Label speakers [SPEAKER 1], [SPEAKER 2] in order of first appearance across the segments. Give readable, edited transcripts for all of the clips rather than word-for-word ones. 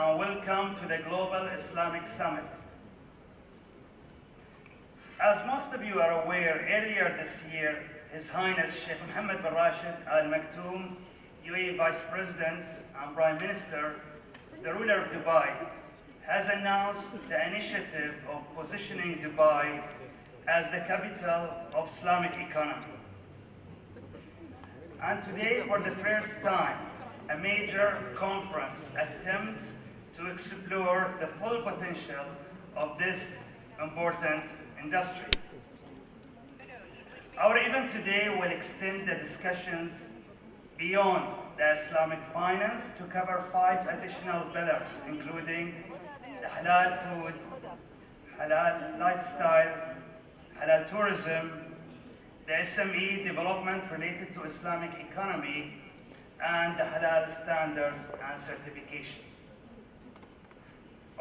[SPEAKER 1] and welcome to the Global Islamic Summit. As most of you are aware, earlier this year, His Highness Sheikh Mohammed bin Rashid Al Maktoum, UAE Vice President and Prime Minister, the ruler of Dubai, has announced the initiative of positioning Dubai as the capital of Islamic economy. And today, for the first time, a major conference attempts to explore the full potential of this important industry. Our event today will extend the discussions beyond the Islamic finance to cover 5 additional pillars, including the halal food, halal lifestyle, halal tourism, the SME development related to Islamic economy, and the halal standards and certifications.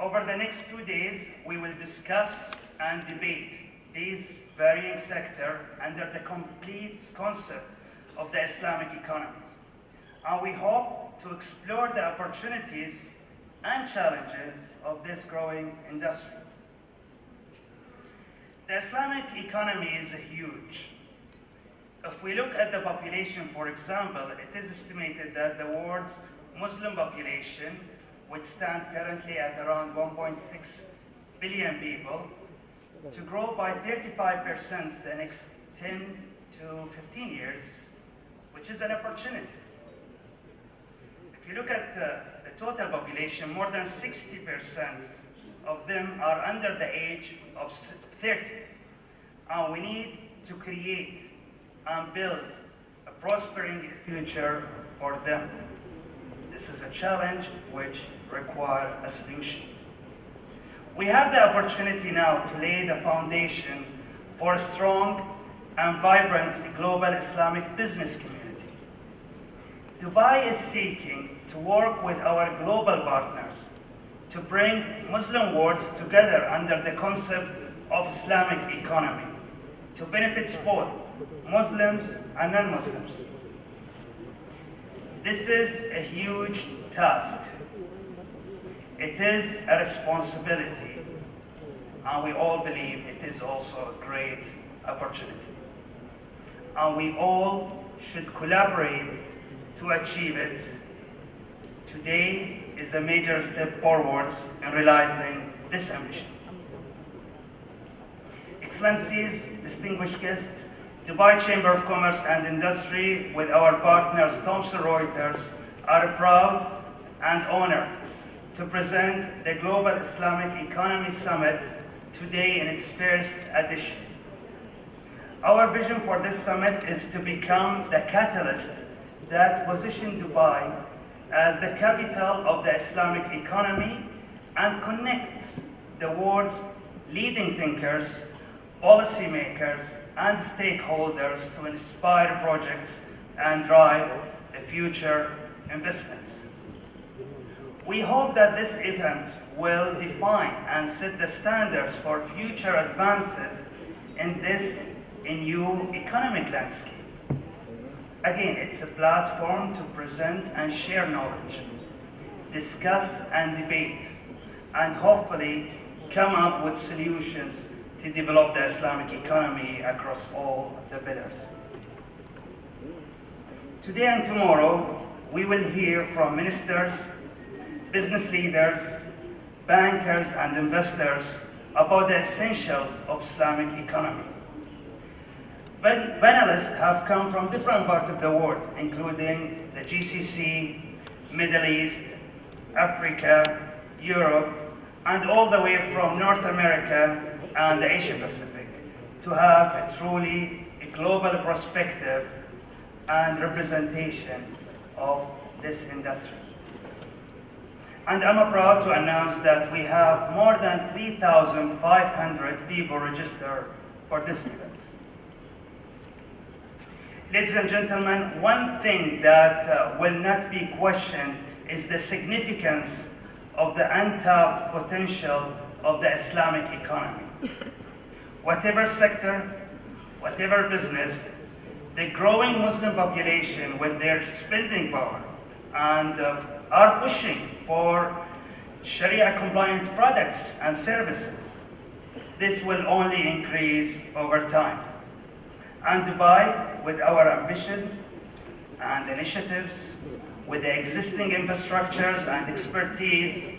[SPEAKER 1] Over the next 2 days, we will discuss and debate these varying sectors under the complete concept of the Islamic economy. And we hope to explore the opportunities and challenges of this growing industry. The Islamic economy is huge. If we look at the population, for example, it is estimated that the world's Muslim population, which stands currently at around 1.6 billion people, to grow by 35% the next 10 to 15 years, which is an opportunity. If you look at the total population, more than 60% of them are under the age of 30. And we need to create and build a prospering future for them. This is a challenge which requires a solution. We have the opportunity now to lay the foundation for a strong and vibrant global Islamic business community. Dubai is seeking to work with our global partners to bring Muslim worlds together under the concept of Islamic economy to benefit both Muslims and non-Muslims. This is a huge task. It is a responsibility, and we all believe it is also a great opportunity. And we all should collaborate to achieve it. Today is a major step forwards in realizing this ambition. Excellencies, distinguished guests, Dubai Chamber of Commerce and Industry, with our partners Thomson Reuters, are proud and honored to present the Global Islamic Economy Summit today in its first edition. Our vision for this summit is to become the catalyst that positions Dubai as the capital of the Islamic economy and connects the world's leading thinkers, policymakers, and stakeholders to inspire projects and drive future investments. We hope that this event will define and set the standards for future advances in this new economic landscape. Again, it's a platform to present and share knowledge, discuss and debate, and hopefully come up with solutions to develop the Islamic economy across all the pillars. Today and tomorrow, we will hear from ministers, business leaders, bankers, and investors about the essentials of Islamic economy. Panelists have come from different parts of the world, including the GCC, Middle East, Africa, Europe, and all the way from North America and the Asia Pacific, to have a truly global perspective and representation of this industry. And I'm proud to announce that we have more than 3,500 people registered for this event. Ladies and gentlemen, one thing that will not be questioned is the significance of the untapped potential of the Islamic economy. Whatever sector, whatever business, the growing Muslim population with their spending power and are pushing for Sharia-compliant products and services. This will only increase over time. And Dubai, with our ambition and initiatives, with the existing infrastructures and expertise,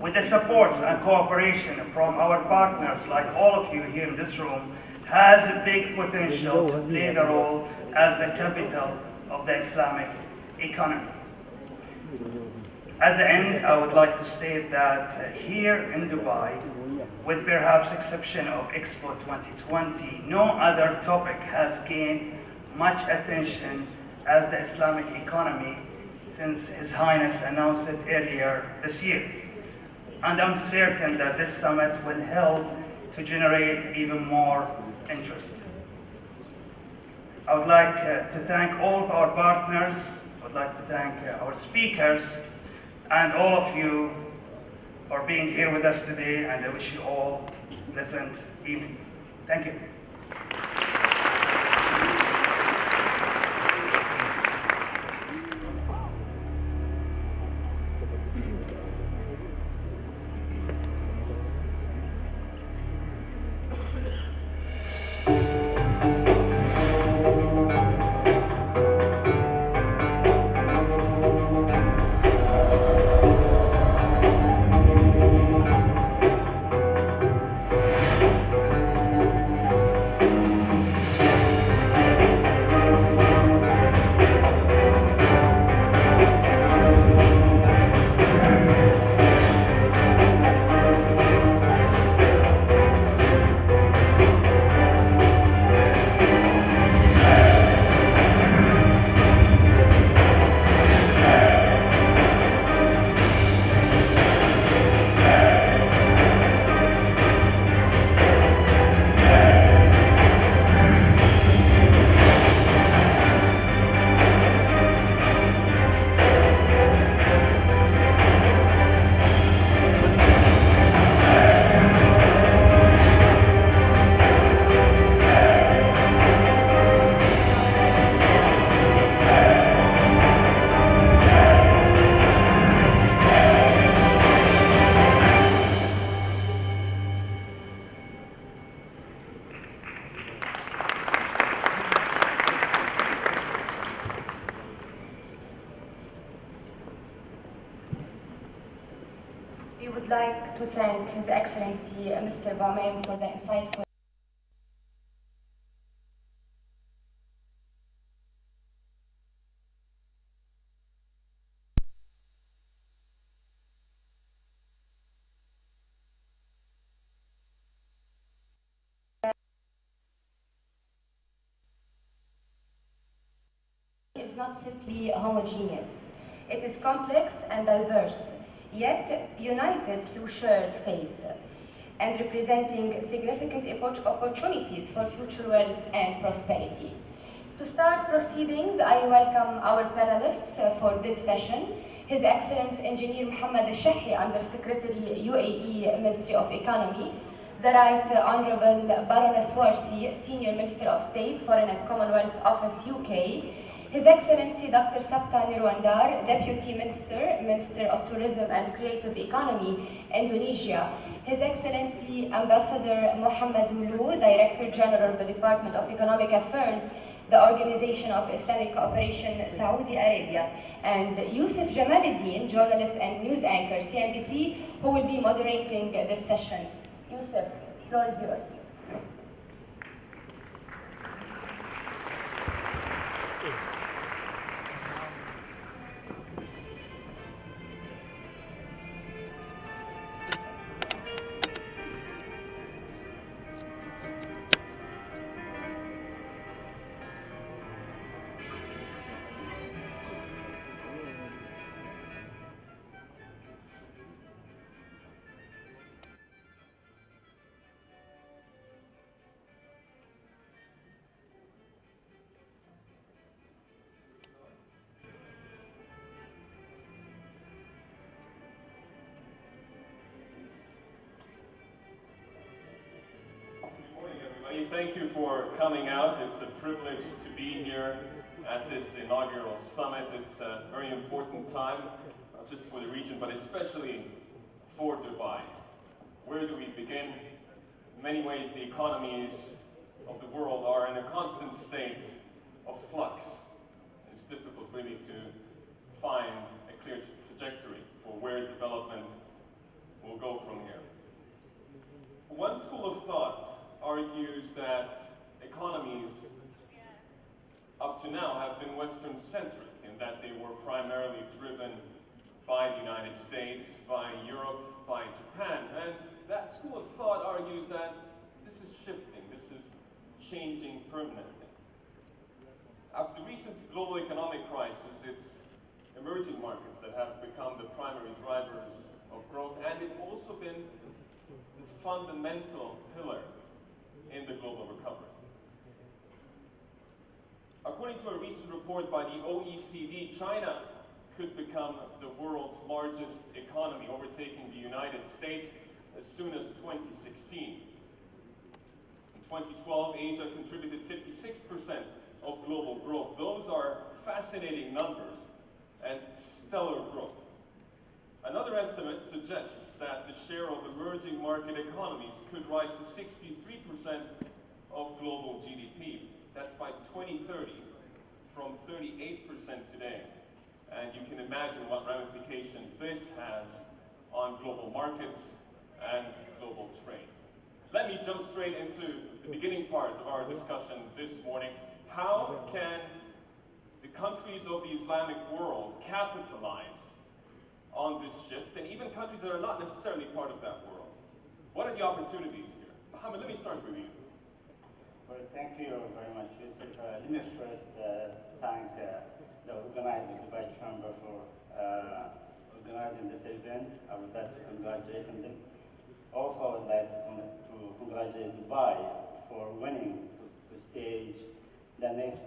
[SPEAKER 1] with the support and cooperation from our partners like all of you here in this room, has a big potential to play the role as the capital of the Islamic economy. At the end, I would like to state that here in Dubai, with perhaps exception of Expo 2020, no other topic has gained much attention as the Islamic economy since His Highness announced it earlier this year. And I'm certain that this summit will help to generate even more interest. I would like to thank all of our partners, I would like to thank our speakers, and all of you for being here with us today, and I wish you all a pleasant evening. Thank you.
[SPEAKER 2] We would like to thank His Excellency Mr. Baumeim for the insightful is not simply homogeneous. It is complex and diverse, yet united through shared faith, and representing significant opportunities for future wealth and prosperity. To start proceedings, I welcome our panelists for this session. His Excellency Engineer Mohammed Al-Shahi, Under-Secretary, UAE Ministry of Economy, the Right Honourable Baroness Warsi, Senior Minister of State, Foreign and Commonwealth Office, UK, His Excellency Dr. Sapta Nirwandar, Deputy Minister, Minister of Tourism and Creative Economy, Indonesia, His Excellency Ambassador Mohammed Ulu, Director General of the Department of Economic Affairs, the Organization of Islamic Cooperation, Saudi Arabia, and Yusuf Jamaluddin, journalist and news anchor, CNBC, who will be moderating this session. Yusuf, the floor is yours.
[SPEAKER 3] Thank you for coming out. It's a privilege to be here at this inaugural summit. It's a very important time, not just for the region, but especially for Dubai. Where do we begin? In many ways, the economies of the world are in a constant state of flux. It's difficult really to find a clear trajectory for where development will go from here. One school of thought argues that economies up to now have been Western-centric in that they were primarily driven by the United States, by Europe, by Japan. And that school of thought argues that this is shifting, this is changing permanently. After the recent global economic crisis, it's emerging markets that have become the primary drivers of growth, and they've also been the fundamental pillar in the global recovery. According to a recent report by the OECD, China could become the world's largest economy, overtaking the United States as soon as 2016. In 2012, Asia contributed 56% of global growth. Those are fascinating numbers and stellar growth. Another estimate suggests that the share of emerging market economies could rise to 63% of global GDP. That's by 2030, from 38% today. And you can imagine what ramifications this has on global markets and global trade. Let me jump straight into the beginning part of our discussion this morning. How can the countries of the Islamic world capitalize on this shift, and even countries that are not necessarily part of that world? What are the opportunities here? Mohammed, let me start with you.
[SPEAKER 4] Well, thank you very much, Yusuf. Let me first thank the organizer, Dubai Chamber, for organizing this event. I would like to congratulate them. Also, I would like to congratulate Dubai for winning to stage the next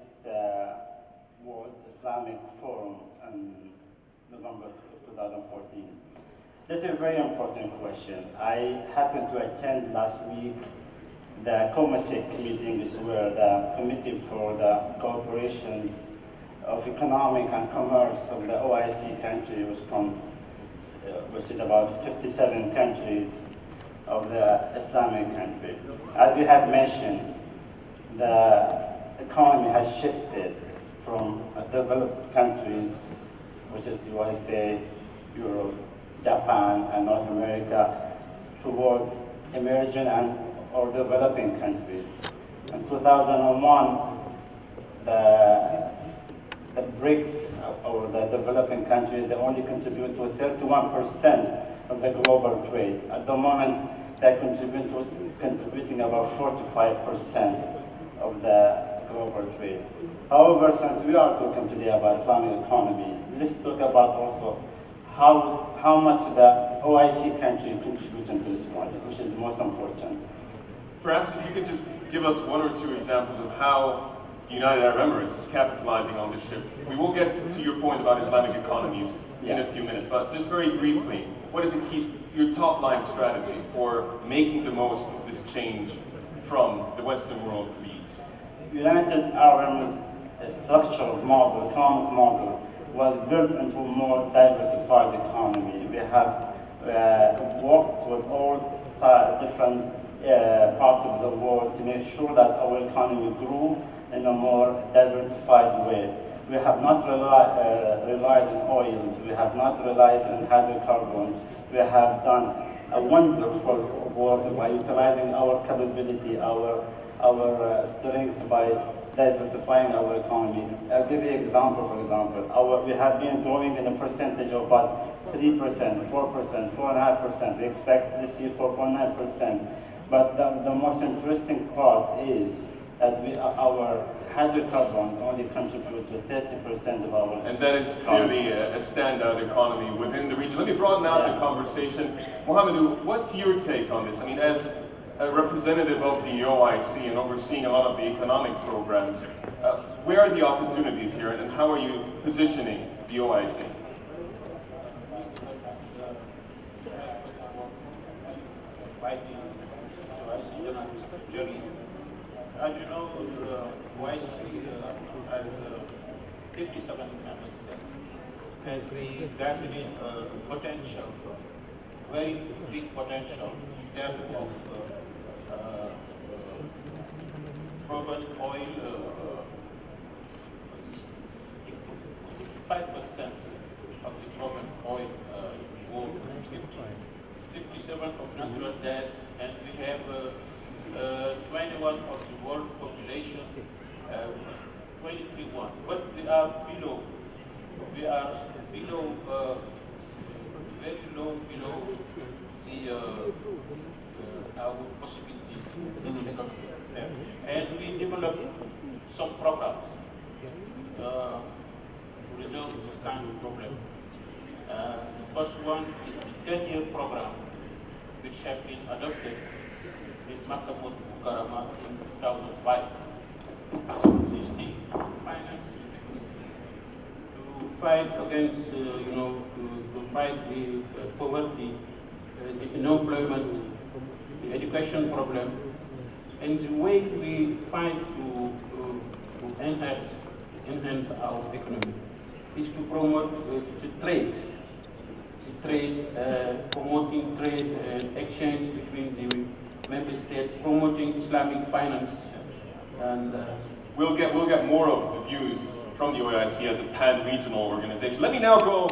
[SPEAKER 4] World Islamic Forum in November 2014. This is a very important question. I happened to attend last week the COMESEC meetings, where the Committee for the Cooperations of Economic and Commerce of the OIC countries which is about 57 countries of the Islamic country. As you have mentioned, the economy has shifted from developed countries, which is the USA, Europe, Japan, and North America, toward emerging and or developing countries. In 2001, the BRICS, or the developing countries, they only contribute to 31% of the global trade. At the moment, they're contributing about 45% of the global trade. However, since we are talking today about Islamic economy, let's talk about also how much the OIC country contributing to this one, which is the most important.
[SPEAKER 3] Perhaps if you could just give us one or two examples of how the United Arab Emirates is capitalizing on this shift. We will get to your point about Islamic economies in a few minutes, but just very briefly, what is your top line strategy for making the most of this change from the Western world to the East?
[SPEAKER 4] United Arab Emirates' structural model, economic model, was built into a more diversified economy. We have worked with all different parts of the world to make sure that our economy grew in a more diversified way. We have not relied on oils, we have not relied on hydrocarbons. We have done a wonderful work by utilizing our capability, our strength by diversifying our economy. I'll give you an example, for example. We have been growing in a percentage of about 3%, 4%, 4.5%. We expect this year 4.9%. But the most interesting part is that our hydrocarbons only contribute to 30% of our
[SPEAKER 3] And that is clearly a standout economy within the region. Let me broaden out the conversation. Mohamedou, what's your take on this? I mean, as a representative of the OIC and overseeing a lot of the economic programs, where are the opportunities here and how are you positioning the OIC?
[SPEAKER 5] As you know, OIC has 57 member states, and we definitely potential very big potential in terms of crude oil. 65% of the crude oil world, 57 of natural gas, and we have 21 of the world population, 23 1. But we are below. We are below, very low below the our possibility in the economy. And we develop some programs to resolve this kind of problem. The first one is the 10-year program, which have been adopted in Makamut, Bukarama in 2005. This is the finance to fight against, to fight the poverty, the unemployment, the education problem, and the way we find to enhance our economy is to promote the trade, promoting trade and exchange between the member states, promoting Islamic finance, and
[SPEAKER 3] We'll get more of the views from the OIC as a pan-regional organization. Let me now go.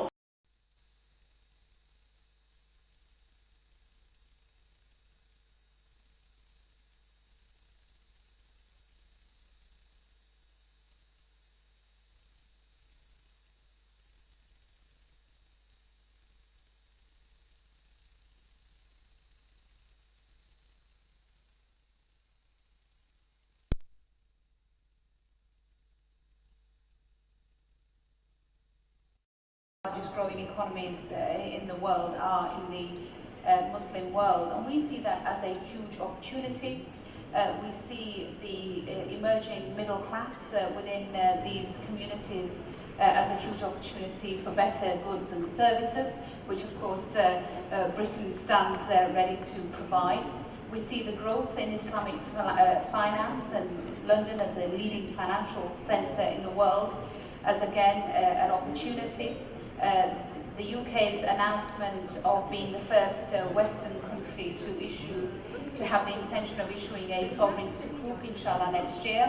[SPEAKER 6] Largest growing economies in the world are in the Muslim world, and we see that as a huge opportunity. We see the emerging middle class within these communities as a huge opportunity for better goods and services, which of course Britain stands ready to provide. We see the growth in Islamic finance and London as a leading financial centre in the world as again an opportunity. The UK's announcement of being the first Western country to have the intention of issuing a sovereign sukuk, inshallah, next year,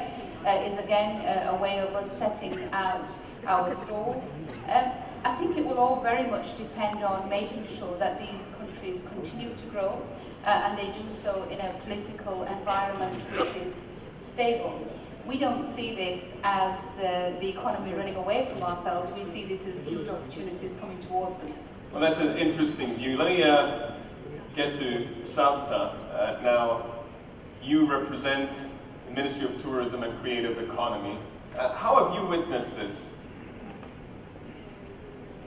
[SPEAKER 6] is again a way of us setting out our stall. I think it will all very much depend on making sure that these countries continue to grow and they do so in a political environment which is stable. We don't see this as the economy running away from ourselves. We see this as huge opportunities coming towards us.
[SPEAKER 3] Well, that's an interesting view. Let me get to Sabta. Now, you represent the Ministry of Tourism and Creative Economy. How have you witnessed this?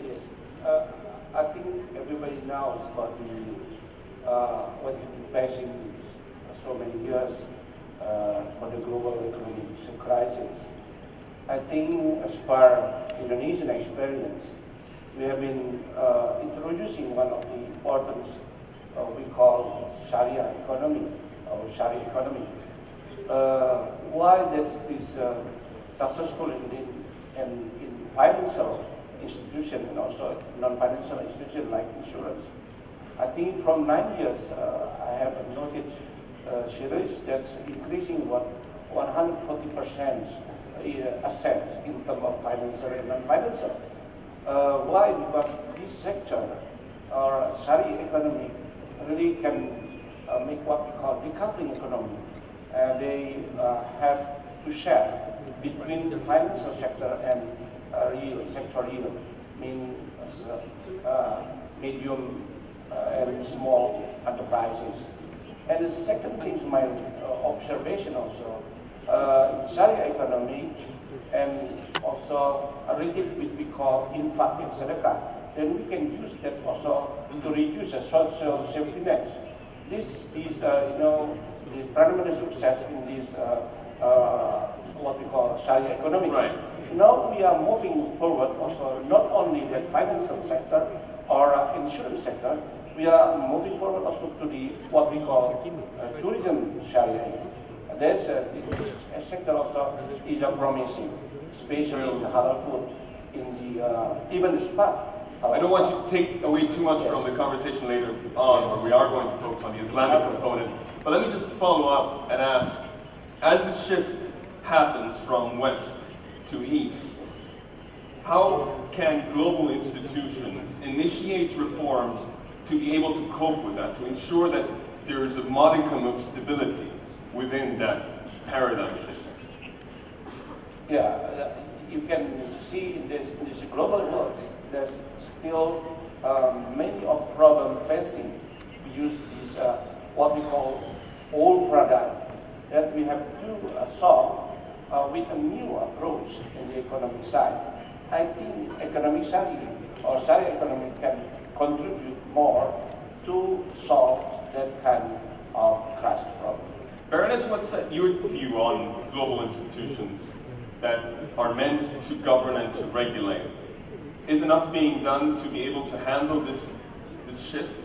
[SPEAKER 7] Yes, I think everybody knows about what has been passing so many years for the global economic crisis. I think as per Indonesian experience, we have been introducing one of the important we call Sharia economy or Sharia economy. Why this successful in financial institution and also non-financial institution like insurance? I think from 9 years I have noted series that's increasing 140% assets in terms of financial and non-financial. Why? Because this sector or Sharia economy really can make what we call decoupling economy. They have to share between the financial sector and real sector, meaning medium and small enterprises. And the second thing is my observation also, Sharia economy and also a little bit we call infaq and sedekah, then we can use that also to reduce the social safety nets. This tremendous success in this what we call Sharia economy.
[SPEAKER 3] Right.
[SPEAKER 7] Now we are moving forward also not only the financial sector or insurance sector, we are moving forward also to the what we call tourism Sharia. This sector also is promising, especially in the halal food, in the even the spa.
[SPEAKER 3] I don't want you to take away too much from the conversation later on, where we are going to focus on the Islamic component. But let me just follow up and ask, as the shift happens from west to east, how can global institutions initiate reforms to be able to cope with that, to ensure that there is a modicum of stability within that paradigm shift?
[SPEAKER 7] Yeah, you can see in this global world, there's still many of problem facing. We use this, what we call old paradigm that we have to solve with a new approach in the economic side. I think economic study or Sharia economy can contribute more to solve that kind of crash problem.
[SPEAKER 3] Baroness, what's your view on global institutions that are meant to govern and to regulate? Is enough being done to be able to handle this shift?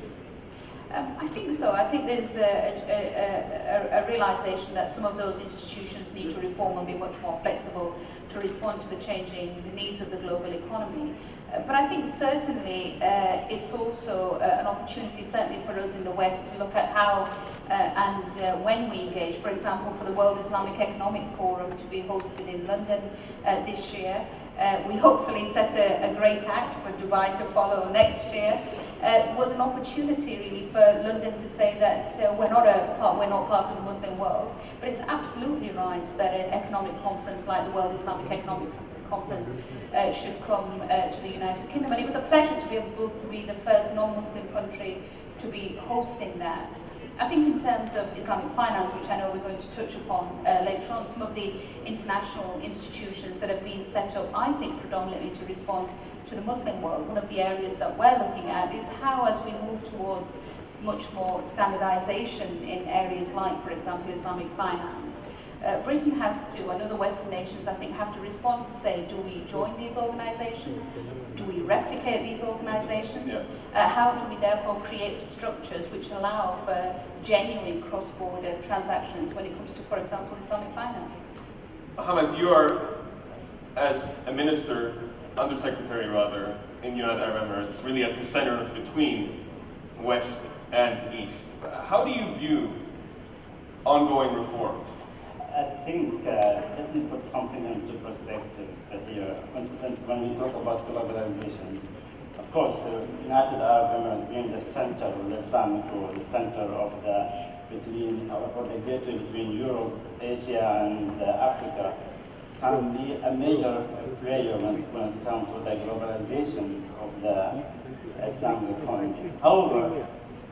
[SPEAKER 6] I think so. I think there's a realization that some of those institutions need to reform and be much more flexible to respond to the changing needs of the global economy. But I think certainly it's also an opportunity, certainly for us in the West, to look at how and when we engage. For example, for the World Islamic Economic Forum to be hosted in London this year. We hopefully set a great act for Dubai to follow next year. Was an opportunity really for London to say that we're not part of the Muslim world, but it's absolutely right that an economic conference like the World Islamic Economic Conference should come to the United Kingdom. And it was a pleasure to be able to be the first non-Muslim country to be hosting that. I think in terms of Islamic finance, which I know we're going to touch upon later on, some of the international institutions that have been set up, I think predominantly to respond to the Muslim world, one of the areas that we're looking at is how, as we move towards much more standardization in areas like, for example, Islamic finance, Britain has to, and other Western nations, I think, have to respond to say, do we join these organizations? Do we replicate these organizations?
[SPEAKER 3] Yeah.
[SPEAKER 6] How do we therefore create structures which allow for genuine cross-border transactions when it comes to, for example, Islamic finance?
[SPEAKER 3] Mohammed, you are, as a minister, undersecretary rather, in United Arab Emirates, really at the center between West and East. How do you view ongoing reforms?
[SPEAKER 4] I think, let me put something into perspective here. When we talk about globalization, of course, United Arab Emirates being the center of the Islamic world, the center of the gateway between Europe, Asia, and Africa, can be a major player when it comes to the globalizations of the Islamic economy. However,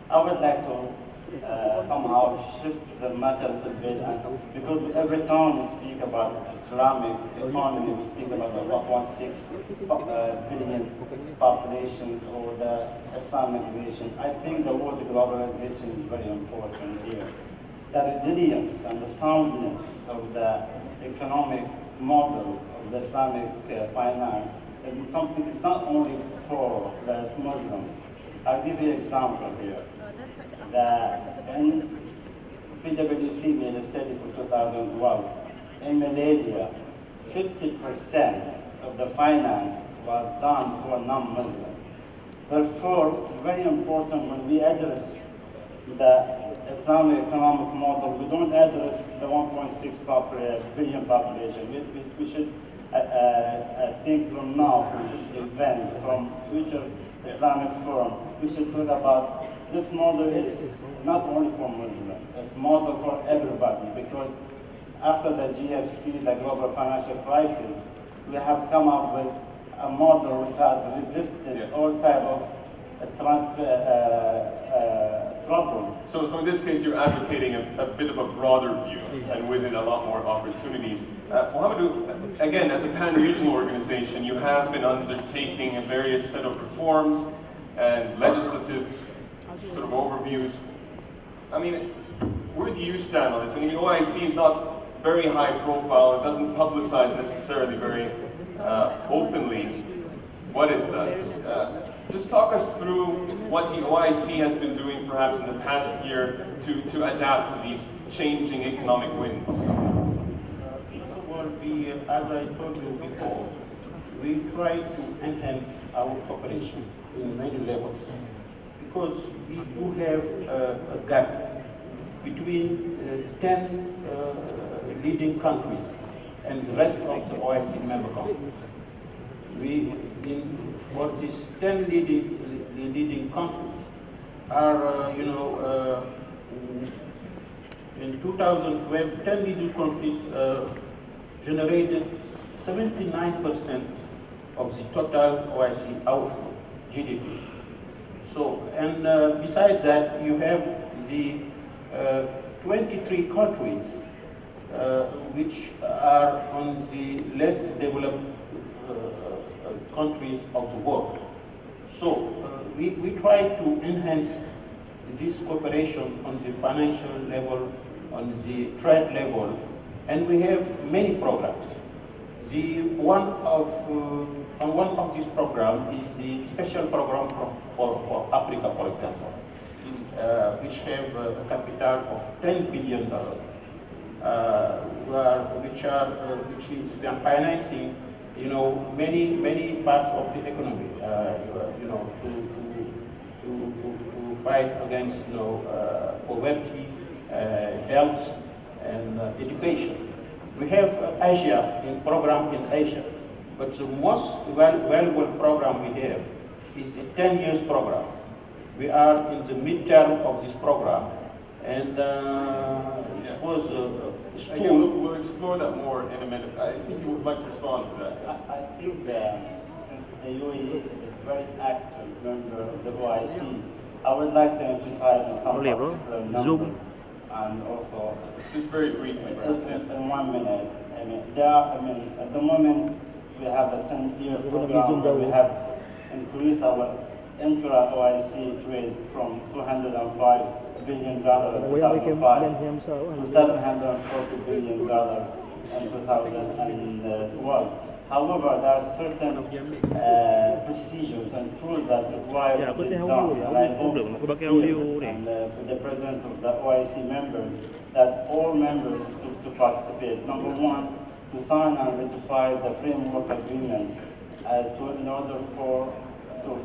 [SPEAKER 4] I would like to somehow shift the matter a little bit, and because every time we speak about Islamic economy, we speak about the 1.6 billion populations or the Islamic nation. I think the word globalization is very important here. The resilience and the soundness of the economic model of the Islamic finance is something that's not only for the Muslims. I'll give you an example here. In PwC made a study for 2012. In Malaysia, 50% of the finance was done for non-Muslims. Therefore, it's very important when we address the Islamic economic model, we don't address the 1.6 billion population. We should think from now, from this event, from future Islamic forum, we should talk about this model is not only for Muslims, it's model for everybody, because after the GFC, the global financial crisis, we have come up with a model which has resisted all type of troubles.
[SPEAKER 3] So in this case, you're advocating a bit of a broader view, and with it a lot more opportunities. Mohammed, again, as a pan-regional organization, you have been undertaking a various set of reforms and legislative sort of overviews. I mean, where do you stand on this? I mean, the OIC is not very high profile. It doesn't publicize necessarily very openly what it does. Just talk us through what the OIC has been doing perhaps in the past year to adapt to these changing economic winds.
[SPEAKER 5] First of all, as I told you before,
[SPEAKER 8] we try to enhance our cooperation in many levels because we do have a gap between 10 leading countries and the rest of the OIC member countries. For these 10 leading countries are, in 2012, 10 leading countries generated 79% of the total OIC output, GDP. So, and besides that, you have the 23 countries which are on the less developed countries of the world. So, we try to enhance this cooperation on the financial level, on the trade level, and we have many programs. On one of these programs is the special program for Africa, for example, which have a capital of $10 billion, which is financing, many parts of the economy, to fight against, poverty, health, and education. We have Asia, program in Asia, but the most valuable program we have is the 10 years program. We are in the midterm of this program, and it was
[SPEAKER 3] Again, we'll explore that more in a minute. I think you would like to respond to that.
[SPEAKER 4] I think that since the UAE is a very active member of the OIC, I would like to emphasize on some particular numbers and also
[SPEAKER 3] just very briefly.
[SPEAKER 4] In 1 minute. At the moment we have a 10-year program where we have increased our intra-OIC trade from $205 billion in 2005 to $740 billion in 2012. However, there are certain procedures and tools that require to be done, and I hope here, and with the presence of the OIC members, that all members to participate. Number one, to sign and ratify the framework agreement in order to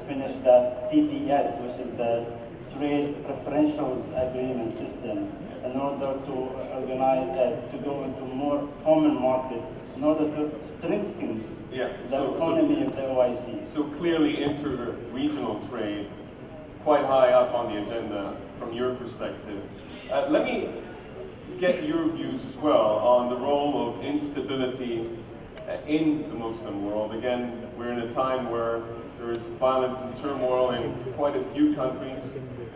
[SPEAKER 4] finish the TPS, which is the Trade Preferential Agreement systems, in order to organize, to go into more common market, in order to strengthen the economy of the OIC.
[SPEAKER 3] So clearly inter-regional trade, quite high up on the agenda from your perspective. Let me get your views as well on the role of instability in the Muslim world. Again, we're in a time where there is violence and turmoil in quite a few countries,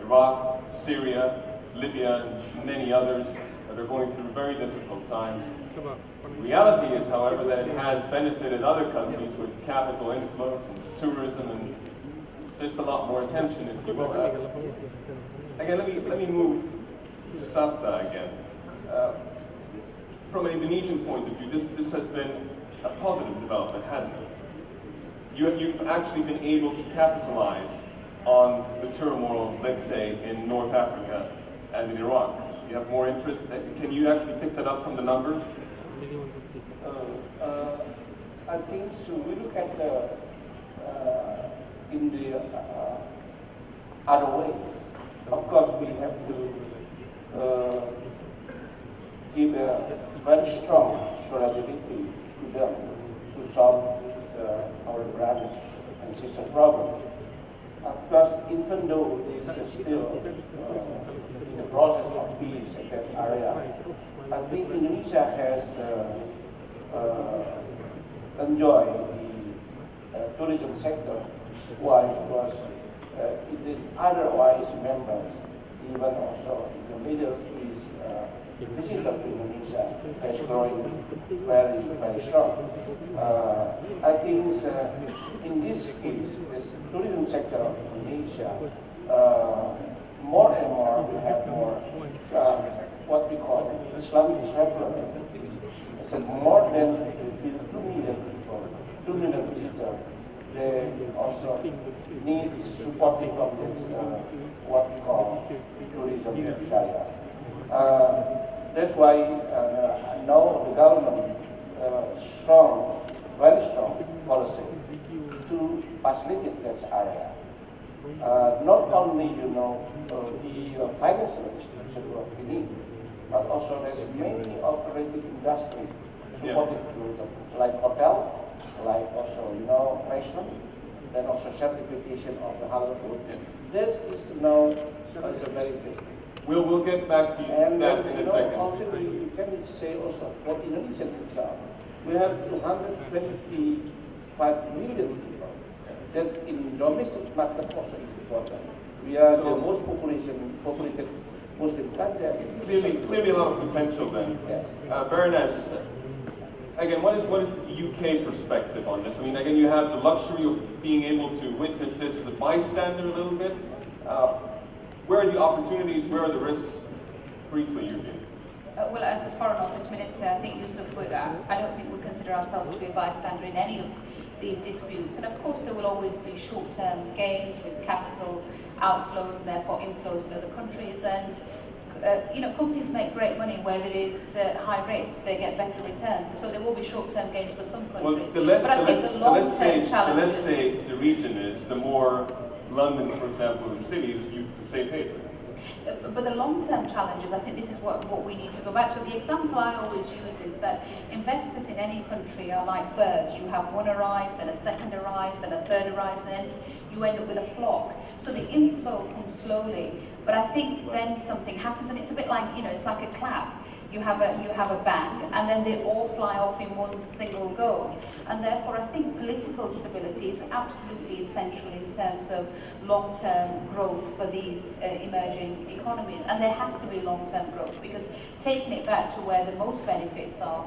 [SPEAKER 3] Iraq, Syria, Libya, and many others that are going through very difficult times. The reality is, however, that it has benefited other countries with capital inflow and tourism and just a lot more attention, if you will. Again, let me move to Sabta again. From an Indonesian point of view, this has been a positive development, hasn't it? You've actually been able to capitalize on the turmoil, let's say, in North Africa and in Iraq. You have more interest. Can you actually pick that up from the numbers?
[SPEAKER 7] I think so. We look at in the other ways. Of course, we have to give a very strong solidarity to them to solve this, our brothers and sister problem. Of course, even though this is still in the process of peace in that area, I think Indonesia has enjoyed the tourism sector, while of course the other OIC members, even also in the Middle East, the visitor to Indonesia is growing very, very strong. I think in this case, this tourism sector of Indonesia, more and more we have more what we call Islamic traveler. So more than 2 million people, 2 million visitors, they also need supporting of this, what we call tourism Sharia. That's why now the government strong, very strong, policy to facilitate this area. Not only, the financial institution what we need, but also there's many operating industry supported tourism, like hotel, like also, restaurant, then also certification of the halal food. This is now is a very interesting.
[SPEAKER 3] We'll get back to
[SPEAKER 7] And
[SPEAKER 3] that in a second.
[SPEAKER 7] also we can say also for Indonesia itself, we have 225 million people. That's in domestic market also is important. We are the most populated Muslim country. I think
[SPEAKER 3] Clearly a lot of potential then.
[SPEAKER 7] Yes.
[SPEAKER 3] Baroness, again, what is the UK perspective on this? I mean, again, you have the luxury of being able to witness this as a bystander a little bit. Where are the opportunities? Where are the risks? Briefly, Eugene.
[SPEAKER 6] Well, as a Foreign Office Minister, I think, Yusuf, I don't think we consider ourselves to be a bystander in any of these disputes. And of course, there will always be short-term gains with capital outflows and therefore inflows in other countries. And companies make great money where there is high risk, they get better returns. And so there will be short-term gains for some countries.
[SPEAKER 3] Well, the less safe the region is, the more London, for example, the city is used as a safe haven.
[SPEAKER 6] But the long-term challenges, I think this is what we need to go back to. The example I always use is that investors in any country are like birds. You have one arrive, then a second arrives, then a third arrives, and then you end up with a flock. So the inflow comes slowly, but I think then something happens, and it's a bit like, it's like a clap. You have a bang, and then they all fly off in one single go. And therefore, I think political stability is absolutely essential in terms of long-term growth for these emerging economies. And there has to be long-term growth, because taking it back to where the most benefits are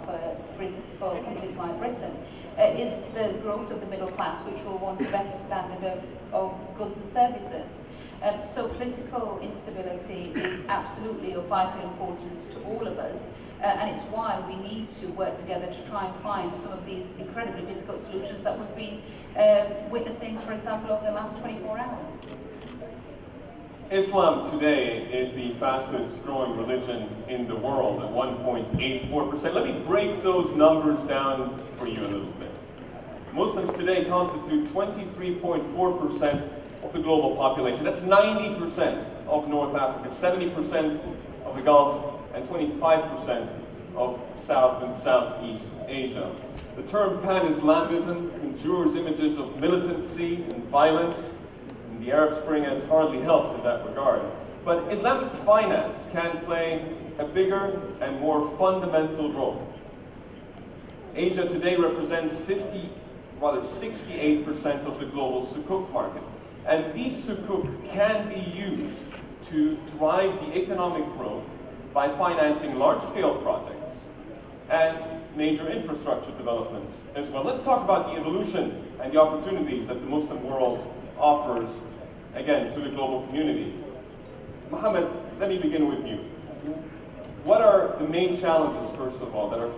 [SPEAKER 6] for countries like Britain is the growth of the middle class, which will want a better standard of goods and services. So political instability is absolutely of vital importance to all of us, and it's why we need to work together to try and find some of these incredibly difficult solutions that we've been witnessing, for example, over the last 24 hours.
[SPEAKER 3] Islam today is the fastest growing religion in the world at 1.84%. Let me break those numbers down for you a little bit. Muslims today constitute 23.4% of the global population. That's 90% of North Africa, 70% of the Gulf, and 25% of South and Southeast Asia. The term pan-Islamism conjures images of militancy and violence, and the Arab Spring has hardly helped in that regard. But Islamic finance can play a bigger and more fundamental role. Asia today represents 68% of the global sukuk market. And these sukuk can be used to drive the economic growth by financing large-scale projects and major infrastructure developments as well. Let's talk about the evolution and the opportunities that the Muslim world offers, again, to the global community. Mohammed, let me begin with you. What are the main challenges, first of all, that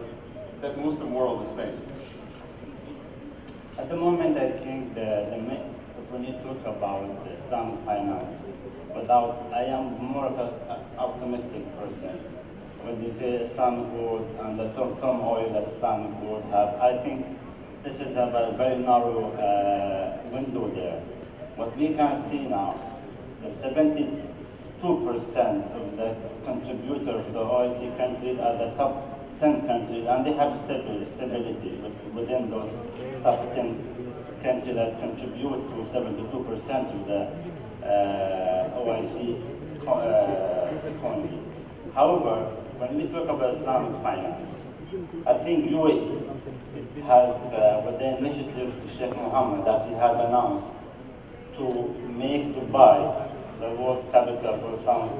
[SPEAKER 3] the Muslim world is facing?
[SPEAKER 4] At the moment, I think when you talk about Islamic finance, I am more of an optimistic person. When you say Islamic world and the turmoil that Islamic world have, I think this is a very narrow window there. What we can see now, the 72% of the contributors of the OIC countries are the top 10 countries, and they have stability within those top 10 countries that contribute to 72% of the OIC economy. However, when we talk about Islamic finance, I think UAE has, with the initiative of Sheikh Mohammed that he has announced, to make Dubai the world capital for Islamic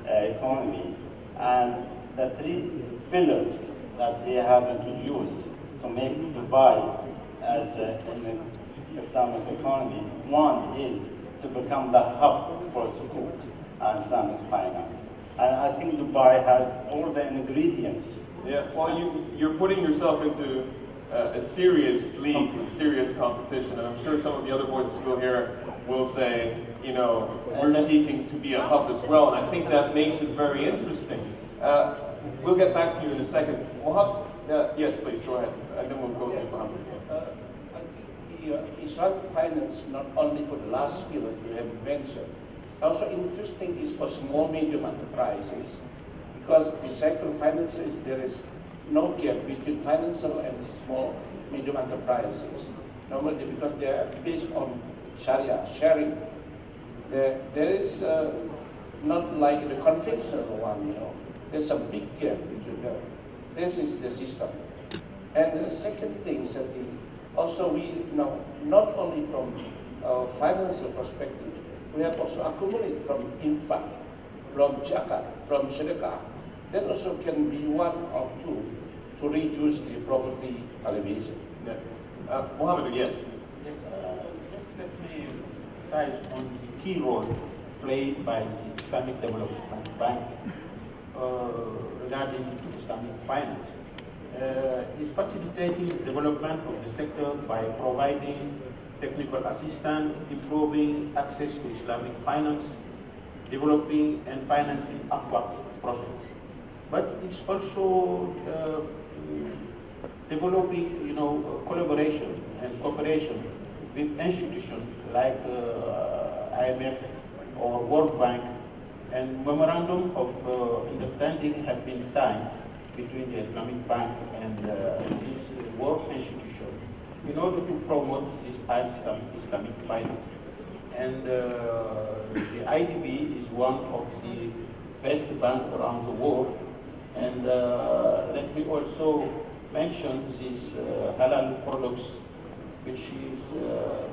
[SPEAKER 4] economy, and the three pillars that he has introduced to make Dubai as an Islamic economy. One is to become the hub for sukuk and Islamic finance. And I think Dubai has all the ingredients.
[SPEAKER 3] Yeah, well, you're putting yourself into a serious league with serious competition, and I'm sure some of the other voices we'll hear will say, we're seeking to be a hub as well, and I think that makes it very interesting. We'll get back to you in a second. Mohammed, yes, please, go ahead, and then we'll go to Mohammed.
[SPEAKER 5] I
[SPEAKER 7] Islamic finance, not only for the large scale that you have mentioned, also interesting is for small medium enterprises, because the sector of finances, there is no gap between financial and small medium enterprises. Normally, because they are based on Sharia sharing, there is not like the conventional one, you know. There's a big gap between them. This is the system. And the second thing is that also we know, not only from a financial perspective, we have also accumulated from infaq, from zakat, from sedekah. That also can be one or two to reduce the poverty elevation.
[SPEAKER 3] Yeah. Mohammed, yes.
[SPEAKER 8] Yes, just let me emphasize on the key role played by the Islamic Development Bank regarding Islamic finance. Is facilitating the development of the sector by providing technical assistance, improving access to Islamic finance, developing and financing aqua projects. But it's also developing, you know, collaboration and cooperation with institutions like IMF or World Bank, and memorandum of understanding have been signed between the Islamic Bank and this world institution in order to promote this Islamic finance. And the IDB is one of the best banks around the world. And let me also mention this halal products, which is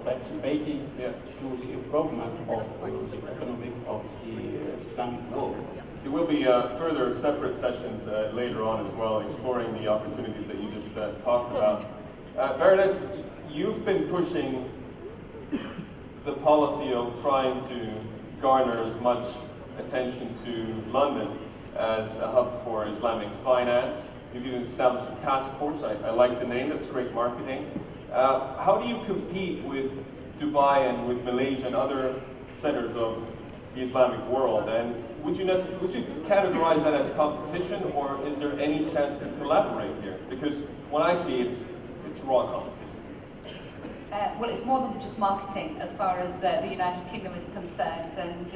[SPEAKER 8] participating to the improvement of the economic of the Islamic world.
[SPEAKER 3] There will be further separate sessions later on as well, exploring the opportunities that you just talked about. Baroness, you've been pushing the policy of trying to garner as much attention to London as a hub for Islamic finance. You've even established a task force. I like the name, that's great marketing. How do you compete with Dubai and with Malaysia and other centers of the Islamic world? And would you categorize that as competition, or is there any chance to collaborate here? Because when I see it's raw competition.
[SPEAKER 6] Well, it's more than just marketing as far as the United Kingdom is concerned. And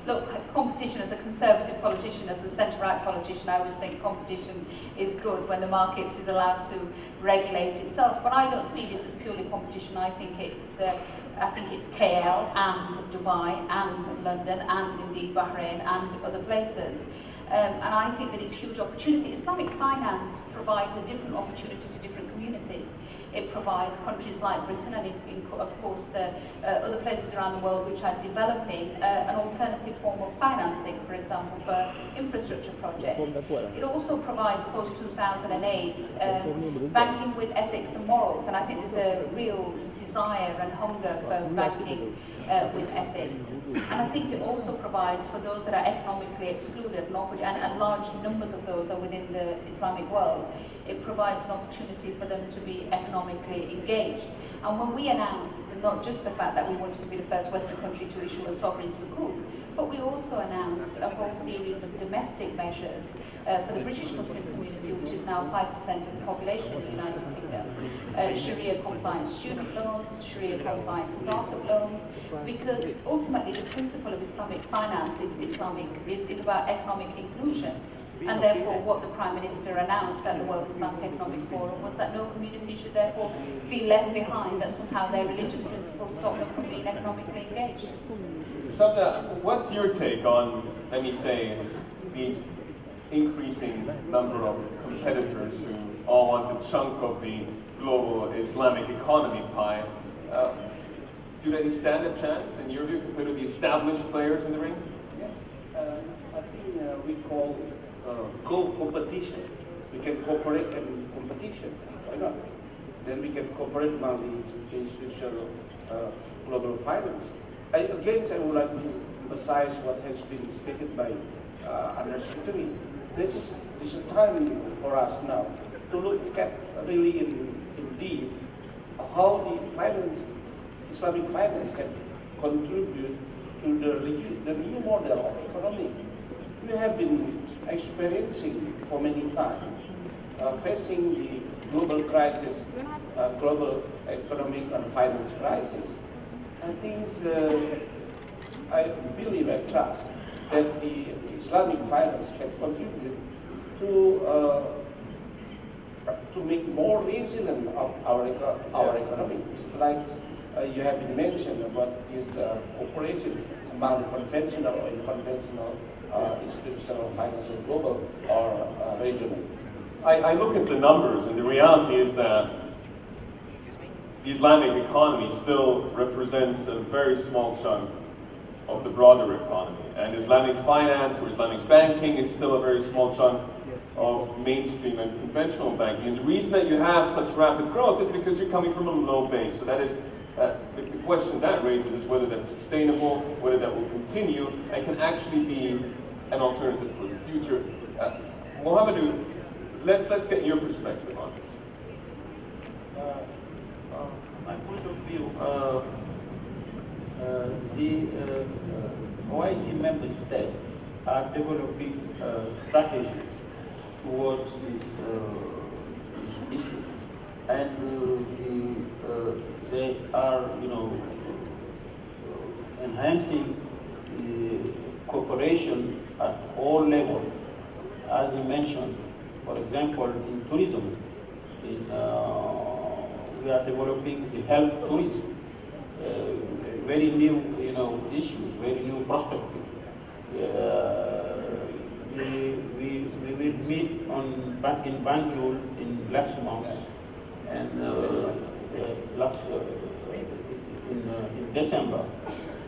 [SPEAKER 6] look, competition as a Conservative politician, as a centre-right politician, I always think competition is good when the market is allowed to regulate itself. But I don't see this as purely competition. I think it's KL and Dubai and London and indeed Bahrain and other places. And I think that it's a huge opportunity. Islamic finance provides a different opportunity to different communities. It provides countries like Britain and, of course, other places around the world which are developing an alternative form of financing, for example, for infrastructure projects. It also provides, post-2008, banking with ethics and morals, and I think there's a real desire and hunger for banking with ethics. And I think it also provides for those that are economically excluded, and large numbers of those are within the Islamic world, it provides an opportunity for them to be economically engaged. And when we announced not just the fact that we wanted to be the first Western country to issue a sovereign sukuk, but we also announced a whole series of domestic measures for the British Muslim community, which is now 5% of the population in the United Kingdom. Sharia-compliant student loans, Sharia-compliant startup loans, because ultimately the principle of Islamic finance is about economic inclusion. And therefore what the Prime Minister announced at the World Islamic Economic Forum was that no community should therefore feel left behind, that somehow their religious principles stop them from being economically engaged.
[SPEAKER 3] Sabda, what's your take on, let me say, these increasing number of competitors who all want a chunk of the global Islamic economy pie? Do they stand a chance, in your view, compared to the established players in the ring?
[SPEAKER 7] Yes, I think we call co-competition. We can cooperate in competition. Why not? Then we can cooperate among the institutional global finance. I would like to emphasize what has been stated by Undersecretary. This is a time for us now to look at really in deep how the Islamic finance can contribute to the new model of economy. We have been experiencing for many times, facing the global crisis global economic and finance crisis. And things, I believe and trust that the Islamic finance can contribute to make more resilient our economy. Like you have been mentioned about this cooperation among conventional or unconventional institutional finance and global or regional.
[SPEAKER 3] I look at the numbers, and the reality is that the Islamic economy still represents a very small chunk of the broader economy. And Islamic finance or Islamic banking is still a very small chunk of mainstream and conventional banking. And the reason that you have such rapid growth is because you're coming from a low base. So that is, the question that raises is whether that's sustainable, whether that will continue, and can actually be an alternative for the future. Mohamedou, let's get your perspective on this.
[SPEAKER 8] My point of view, the OIC member states are developing a strategy towards this issue, and they are, enhancing the cooperation at all levels, as you mentioned. For example, in tourism, we are developing the health tourism, very new, issues, very new perspective. We will meet in Banjul in last month and in December,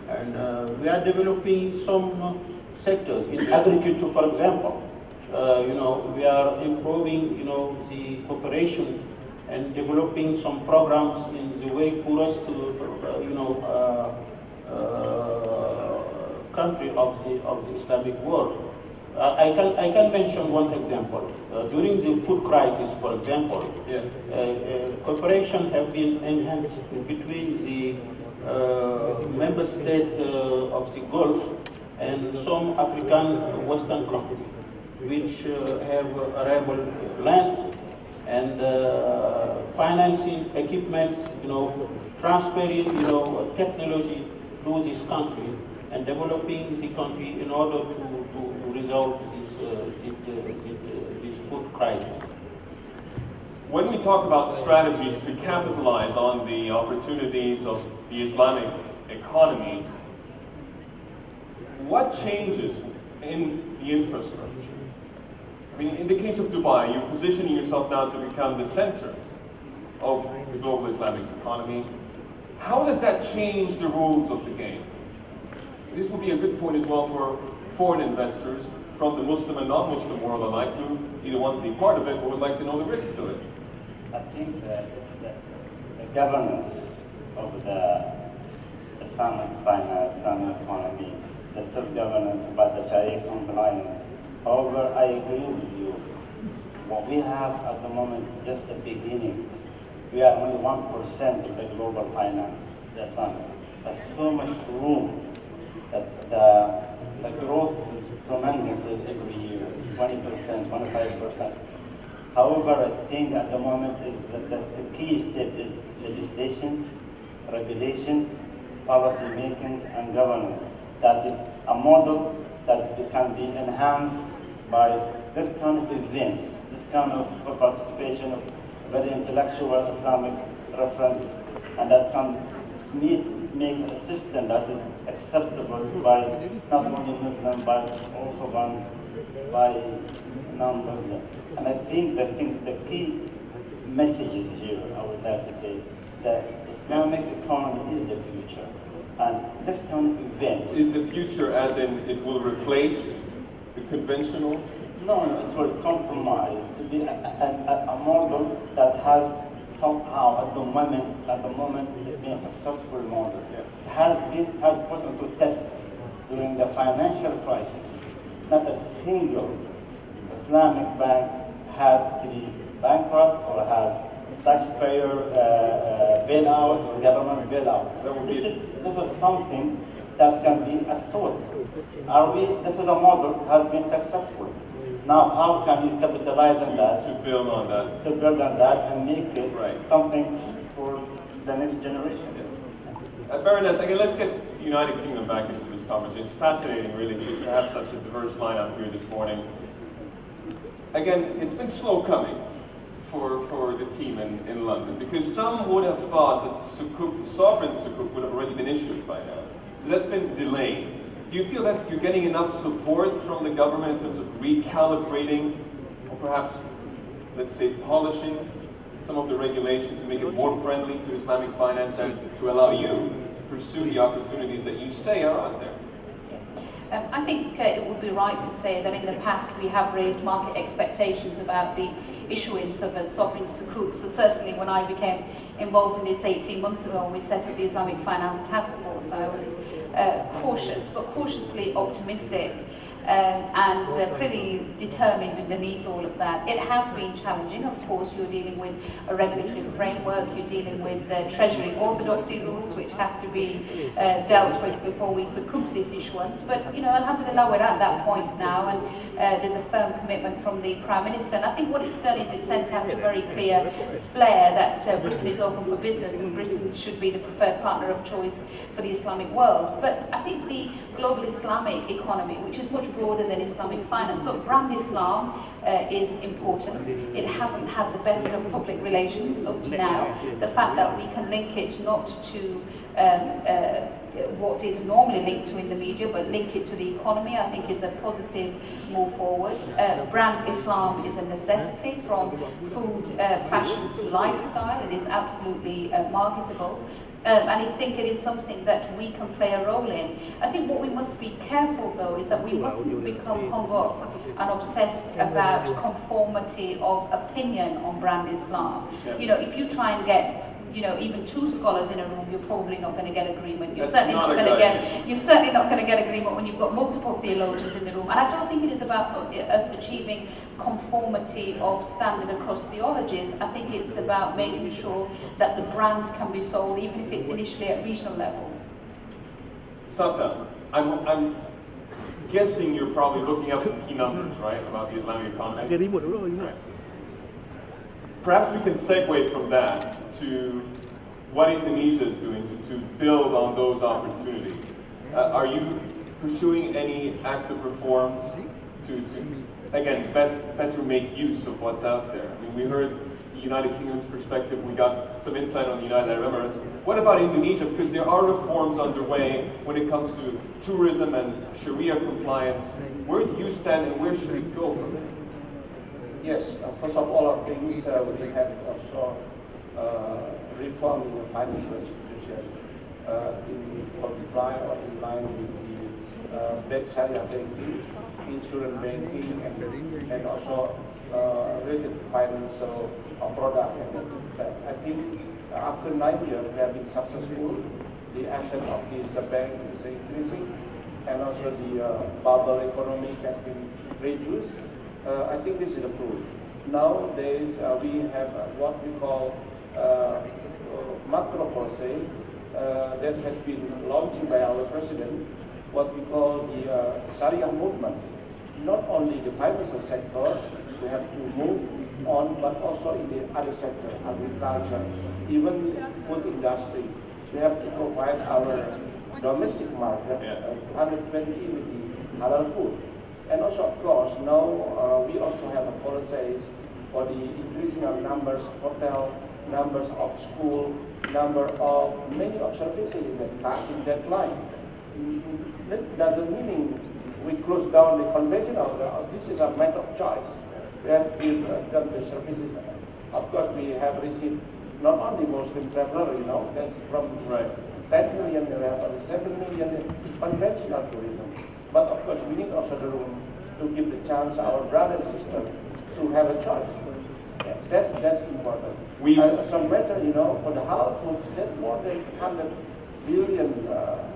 [SPEAKER 8] and we are developing some sectors in agriculture, for example. We are improving, the cooperation and developing some programs in the very poorest, country of the Islamic world. I can mention one example. During the food crisis, for example, cooperation have been enhanced between the member states of the Gulf and some African Western countries, which have arable land and financing equipments, transferring, technology to this country and developing the country in order to resolve this food crisis.
[SPEAKER 3] When we talk about strategies to capitalize on the opportunities of the Islamic economy, what changes in the infrastructure? I mean, in the case of Dubai, you're positioning yourself now to become the center of the global Islamic economy. How does that change the rules of the game? This would be a good point as well for foreign investors from the Muslim and non-Muslim world alike who either want to be part of it or would like to know the risks of it.
[SPEAKER 4] I think that the governance of the Islamic finance, Islamic economy, the self-governance about the Sharia compliance. However, I agree with you. What we have at the moment is just the beginning. We are only 1% of the global finance, the Islamic. There's so much room that the growth is tremendous every year, 20%, 25%. However, I think at the moment is that the key step is legislations, regulations, policy making, and governance. That is a model that can be enhanced by this kind of events, this kind of participation of very intellectual Islamic reference, and that can make a system that is acceptable by not only Muslim but also by non-Muslim. And I think the key messages here, I would like to say, that Islamic economy is the future. And this kind of events...
[SPEAKER 3] Is the future as in it will replace the conventional?
[SPEAKER 4] No, it will compromise to be a model that has somehow at the moment it's been a successful model. It has put into test during the financial crisis. Not a single Islamic bank had to be bankrupt or had taxpayer bailout or government bailout. This is something that can be a thought. This is a model has been successful. Now, how can you capitalize on that?
[SPEAKER 3] To build on that.
[SPEAKER 4] To build on that and make it
[SPEAKER 3] Right.
[SPEAKER 4] something for the next generation.
[SPEAKER 3] Baroness, again, let's get the United Kingdom back into this conversation. It's fascinating, really, to have such a diverse lineup here this morning. Again, it's been slow coming for the team in London, because some would have thought that the sukuk, the sovereign sukuk, would have already been issued by now. So that's been delayed. Do you feel that you're getting enough support from the government in terms of recalibrating, or perhaps, let's say, polishing some of the regulation to make it more friendly to Islamic finance and to allow you to pursue the opportunities that you say are out there?
[SPEAKER 6] I think it would be right to say that in the past we have raised market expectations about the issuance of a sovereign sukuk. So certainly when I became involved in this 18 months ago when we set up the Islamic Finance Task Force, I was cautious, but cautiously optimistic. And pretty determined underneath all of that. It has been challenging. Of course, you're dealing with a regulatory framework, you're dealing with treasury orthodoxy rules, which have to be dealt with before we could come to this issuance. But, you know, alhamdulillah, we're at that point now, and there's a firm commitment from the Prime Minister. And I think what it's done is it's sent out a very clear flare that Britain is open for business and Britain should be the preferred partner of choice for the Islamic world. But I think the global Islamic economy, which is much broader than Islamic finance. Look, brand Islam is important. It hasn't had the best of public relations up to now. The fact that we can link it not to what is normally linked to in the media, but link it to the economy, I think is a positive move forward. Brand Islam is a necessity, from food, fashion to lifestyle. It is absolutely marketable. And I think it is something that we can play a role in. I think what we must be careful, though, is that we mustn't become hung up and obsessed about conformity of opinion on brand Islam.
[SPEAKER 3] Yeah.
[SPEAKER 6] You know, if you try and get, you know, even two scholars in a room, you're probably not going to get agreement. You're certainly not going to get agreement when you've got multiple theologians in the room. And I don't think it is about achieving conformity of standard across theologies. I think it's about making sure that the brand can be sold, even if it's initially at regional levels.
[SPEAKER 3] Safta, I'm guessing you're probably looking up some key numbers, right, about the Islamic economy? Right. Perhaps we can segue from that to what Indonesia is doing to build on those opportunities. Are you pursuing any active reforms to again, better make use of what's out there? I mean, we heard the United Kingdom's perspective, we got some insight on the United Arab Emirates. What about Indonesia? Because there are reforms underway when it comes to tourism and Sharia compliance. Where do you stand and where should we go from there?
[SPEAKER 7] Yes, first of all, things we have also reform in the financial institution in comply or in line with the bank Sharia banking, insurance banking, and also related financial product. And I think after 9 years we have been successful. The asset of this bank is increasing, and also the bubble economy has been reduced. I think this is the proof. Nowadays, we have what we call macro policy that has been launched by our president, what we call the Sharia movement. Not only the financial sector, we have to move on, but also in the other sector, agriculture, even food industry. We have to provide our domestic market 120 with the halal food. And also, of course, now we also have a policies for the increasing of numbers of hotel, numbers of school, number of many of services in that line. That doesn't mean we close down the conventional. This is a matter of choice. We have done the services. Of course, we have received not only Muslim traveler, you know, that's from 10 million, we have 7 million conventional tourism. But of course, we need also the room to give the chance our brother and sister to have a choice. Yeah, that's important. Some better, you know, for the halal food, that's more than 100 billion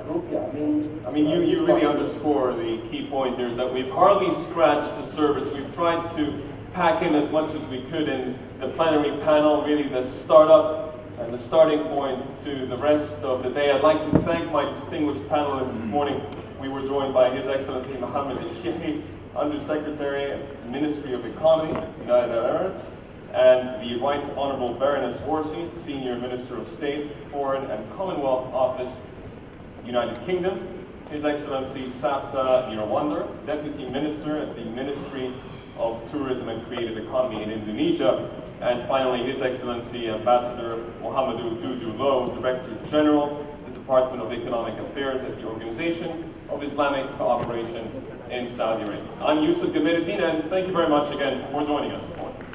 [SPEAKER 7] rupiah. I mean,
[SPEAKER 3] you really underscore the key point here is that we've hardly scratched the surface. We've tried to pack in as much as we could in the plenary panel, really the startup and the starting point to the rest of the day. I'd like to thank my distinguished panelists this morning. We were joined by His Excellency Mohammed al-Shihi, Undersecretary, Ministry of Economy, United Arab Emirates, and the Right Honourable Baroness Warsi, Senior Minister of State, Foreign and Commonwealth Office, United Kingdom, His Excellency Sapta Nirawander, Deputy Minister at the Ministry of Tourism and Creative Economy in Indonesia, and finally His Excellency Ambassador Muhammadu Dudu Lo, Director General, the Department of Economic Affairs at the Organization of Islamic Cooperation in Saudi Arabia. I'm Yusuf Gamiruddin, and thank you very much again for joining us this morning.